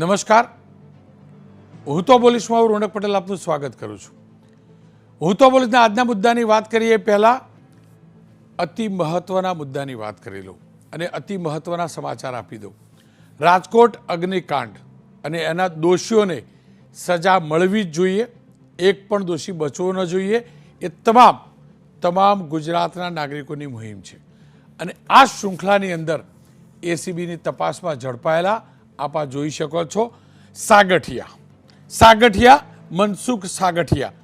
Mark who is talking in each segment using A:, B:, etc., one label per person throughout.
A: નમસ્કાર, હું તો પોલીસમાં રોનક પટેલ આપનું સ્વાગત કરું છું. હું તો પોલીસના આજના મુદ્દાની વાત કરીએ પહેલાં અતિ મહત્ત્વના મુદ્દાની વાત કરી લઉં અને અતિ મહત્ત્વના સમાચાર આપી દઉં. રાજકોટ અગ્નિકાંડ અને એના દોષીઓને સજા મળવી જ જોઈએ, એક પણ દોષી બચવો ન જોઈએ. એ તમામ ગુજરાતના નાગરિકોની મુહિમ છે અને આ શૃંખલાની અંદર એસીબીની તપાસમાં ઝડપાયેલા આપ જોઈ શકો છો સાગઠિયા મનસુખ સાગઠિયા,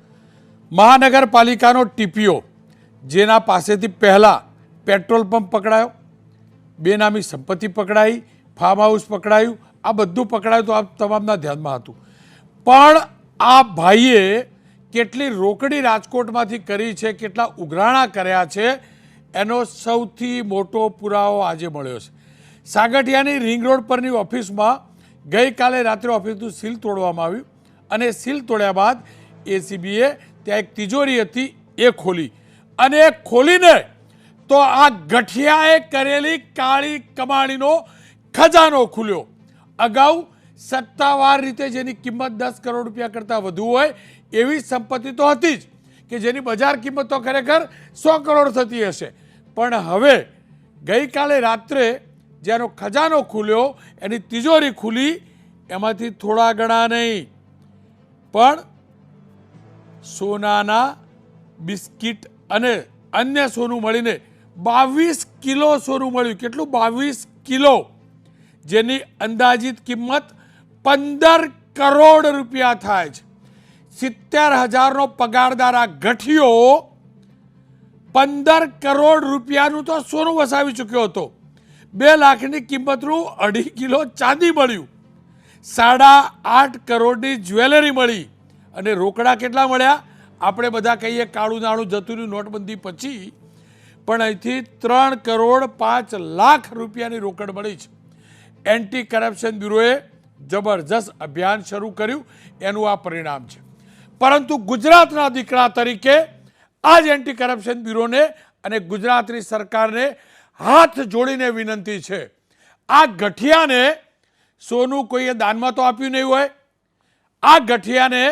A: મહાનગરપાલિકાનો ટીપીઓ, જેના પાસેથી પહેલાં પેટ્રોલ પંપ પકડાયો, બેનામી સંપત્તિ પકડાઈ, ફાર્મ હાઉસ પકડાયું, આ બધું પકડાયું તો આ તમામના ધ્યાનમાં હતું. પણ આ ભાઈએ કેટલી રોકડી રાજકોટમાંથી કરી છે, કેટલા ઉઘરાણા કર્યા છે, એનો સૌથી મોટો પુરાવો આજે મળ્યો છે. સાગઠિયાની રિંગ રોડ પરની ઓફિસમાં ગઈકાલે રાત્રે ઓફિસનું સીલ તોડવામાં આવ્યું અને સીલ તોડ્યા બાદ એસીબીએ ત્યાં એક તિજોરી હતી એ ખોલી અને એ ખોલીને તો આ ગઠિયાએ કરેલી કાળી કમાણીનો ખજાનો ખુલ્યો. અગાઉ સત્તાવાર રીતે જેની કિંમત 10 કરોડ રૂપિયા કરતાં વધુ હોય એવી સંપત્તિ તો હતી જ કે જેની બજાર કિંમત તો ખરેખર 100 કરોડ થતી હશે, પણ હવે ગઈકાલે રાત્રે જેનો ખજાનો ખુલ્યો, એની તિજોરી ખુલી, એમાંથી થોડા ઘણા નહીં પણ સોનાના બિસ્કિટ અને અન્ય સોનું મળીને 22 કિલો સોનું મળ્યું. કેટલું? 22 કિલો, જેની અંદાજિત કિંમત 15 કરોડ રૂપિયા થાય છે. 70,000નો પગારદાર આ ગઠિયો 15 કરોડ રૂપિયાનું તો સોનું વસાવી ચૂક્યો હતો. 2 લાખની કિંમતનું 2.5 કિલો ચાંદી મળ્યું, 8.5 કરોડની જ્વેલરી મળી અને રોકડા કેટલા મળ્યા? આપણે બધા કહીએ કાળું નાણું જતું રહ્યું નોટબંધી પછી, પણ અહીંથી 3 કરોડ 5 લાખ રૂપિયાની રોકડ મળી છે. એન્ટી કરપ્શન બ્યુરોએ જબરજસ્ત અભિયાન શરૂ કર્યું, એનું આ પરિણામ છે. પરંતુ ગુજરાતના દીકરા તરીકે આ જ એન્ટી કરપ્શન બ્યુરોને અને ગુજરાતની સરકારને હાથ જોડીને વિનંતી છે, આ ગઠિયાને સોનું કોઈએ દાનમાં તો આપ્યું નહીં હોય. આ ગઠિયાને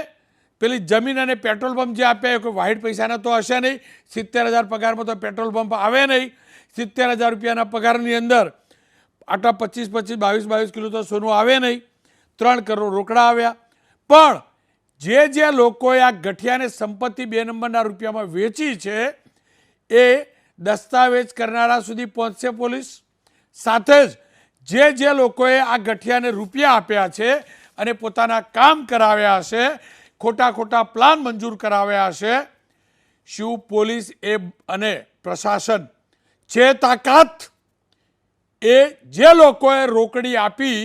A: પેલી જમીન અને પેટ્રોલ પંપ જે આપ્યા એ કોઈ વાહિડ પૈસાના તો હશે નહીં. 70,000 પગારમાં તો પેટ્રોલ પંપ આવે નહીં. 70,000 રૂપિયાના પગારની અંદર આટલા 25 22 કિલો તો સોનું આવે નહીં. 3 કરોડ રોકડા આવ્યા. પણ જે લોકોએ આ ગઠિયાને સંપત્તિ 2 નંબરના રૂપિયામાં વેચી છે એ દસ્તાવેજ કરનારા સુધી પહોંચશે પોલીસ. સાથે જ જે લોકોએ આ ગઠિયાને રૂપિયા આપ્યા છે અને પોતાના કામ કરાવ્યા હશે, ખોટા પ્લાન મંજૂર કરાવ્યા હશે, શું પોલીસ અને પ્રશાસન છે તાકાત એ જે લોકોએ રોકડી આપી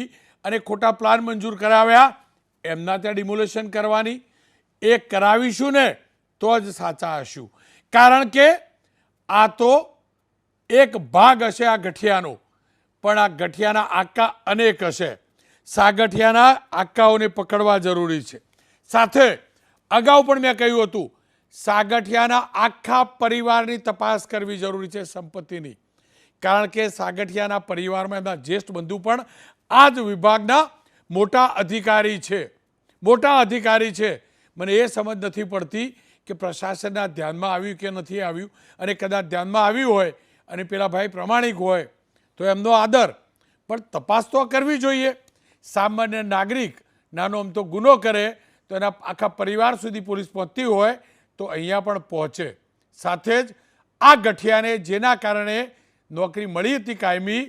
A: અને ખોટા પ્લાન મંજૂર કરાવ્યા એમના ત્યાં ડિમોલેશન કરવાની? એ કરાવીશું ને તો જ સાચા હશું. કારણ કે આ તો એક ભાગ હશે આ ગઠિયાનો, પણ આ ગઠિયાના આકા અનેક હશે. સાગઠિયાના આકાઓને પકડવા જરૂરી છે. સાથે અગાઉ પણ મેં કહ્યું હતું, સાગઠિયાના આખા પરિવારની તપાસ કરવી જરૂરી છે, સંપત્તિની. કારણ કે સાગઠિયાના પરિવારમાં એમના જ્યેષ્ઠ બંધુ પણ આ જ વિભાગના મોટા અધિકારી છે. મને એ સમજ નથી પડતી કે પ્રશાસનના ધ્યાનમાં આવ્યું કે નથી આવ્યું, અને કદાચ ધ્યાનમાં આવ્યું હોય અને પેલા ભાઈ પ્રમાણિક હોય તો એમનો આદર, પણ તપાસ તો કરવી જોઈએ. સામાન્ય નાગરિક નાનો અમથો ગુનો કરે તો એના આખા પરિવાર સુધી પોલીસ પહોંચતી હોય તો અહીંયા પણ પહોંચે. સાથે જ આ ગઠિયાને જેના કારણે નોકરી મળી હતી કાયમી,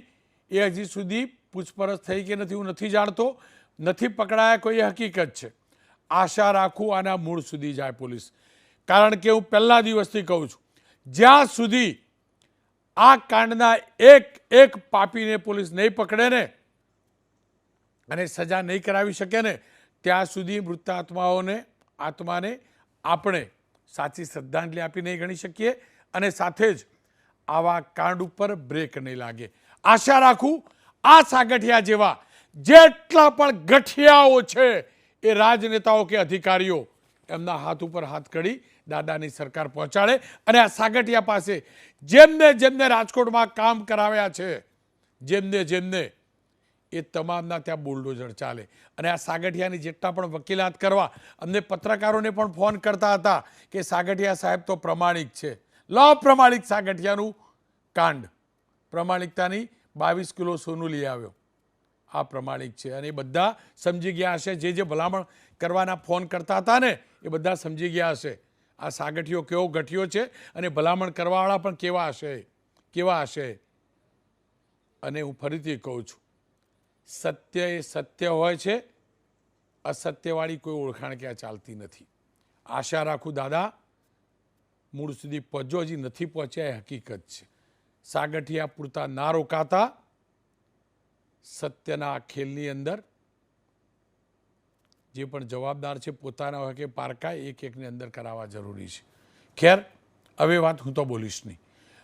A: એ હજી સુધી પૂછપરછ થઈ કે નથી હું નથી જાણતો, નથી પકડાયા કોઈ એ હકીકત છે. આશા રાખું આના મૂળ સુધી જાય પોલીસ. કારણ કે હું પહેલા દિવસથી કહું છું, જ્યાં સુધી આ કાંડના એક પાપીને પોલીસ નહીં પકડે ને અને સજા નહીં કરાવી શકે ને, ત્યાં સુધી મૃતાત્માને આપણે સાચી શ્રદ્ધાંજલિ આપી નહીં ગણી શકીએ અને સાથે જ આવા કાંડ ઉપર બ્રેક નહીં લાગે. આશા રાખું આ સાગઠિયા જેવા જેટલા પણ ગઠિયાઓ છે એ રાજનેતાઓ કે અધિકારીઓ એમના હાથ ઉપર હાથ કરી દાદાની સરકાર પહોંચાડે અને આ સાગઠિયા પાસે જેમને રાજકોટમાં કામ કરાવ્યા છે, જેમને એ તમામના ત્યાં બુલડોઝર ચાલે. અને આ સાગઠિયાની જેટલા પણ વકીલાત કરવા અમને પત્રકારોને પણ ફોન કરતા હતા કે સાગઠિયા સાહેબ તો પ્રમાણિક છે. પ્રમાણિક સાગઠિયાનું કાંડ, પ્રમાણિકતાની 22 કિલો સોનું લઈ આવ્યો, આ પ્રમાણિક છે. અને એ બધા સમજી ગયા હશે, જે ભલામણ કરવાના ફોન કરતા હતા ને એ બધા સમજી ગયા હશે આ સાગઠિયો કેવો ગઠિયો છે અને ભલામણ કરવાવાળા પણ કેવા હશે. અને હું ફરીથી કહું છું, સત્ય એ સત્ય હોય છે, અસત્યવાળી કોઈ ઓળખાણ ક્યાં ચાલતી નથી. આશા રાખું દાદા મૂળ સુધી પહોંચો, હજી નથી પહોંચ્યા એ હકીકત છે. સાગઠિયા પૂરતા ના રોકાતા સત્યના ખેલની અંદર જે પણ જવાબદાર છે પોતાના હોય કે પારકા એક એકની અંદર કરાવવા જરૂરી છે. ખેર હવે વાત હું તો બોલીશ નહીં.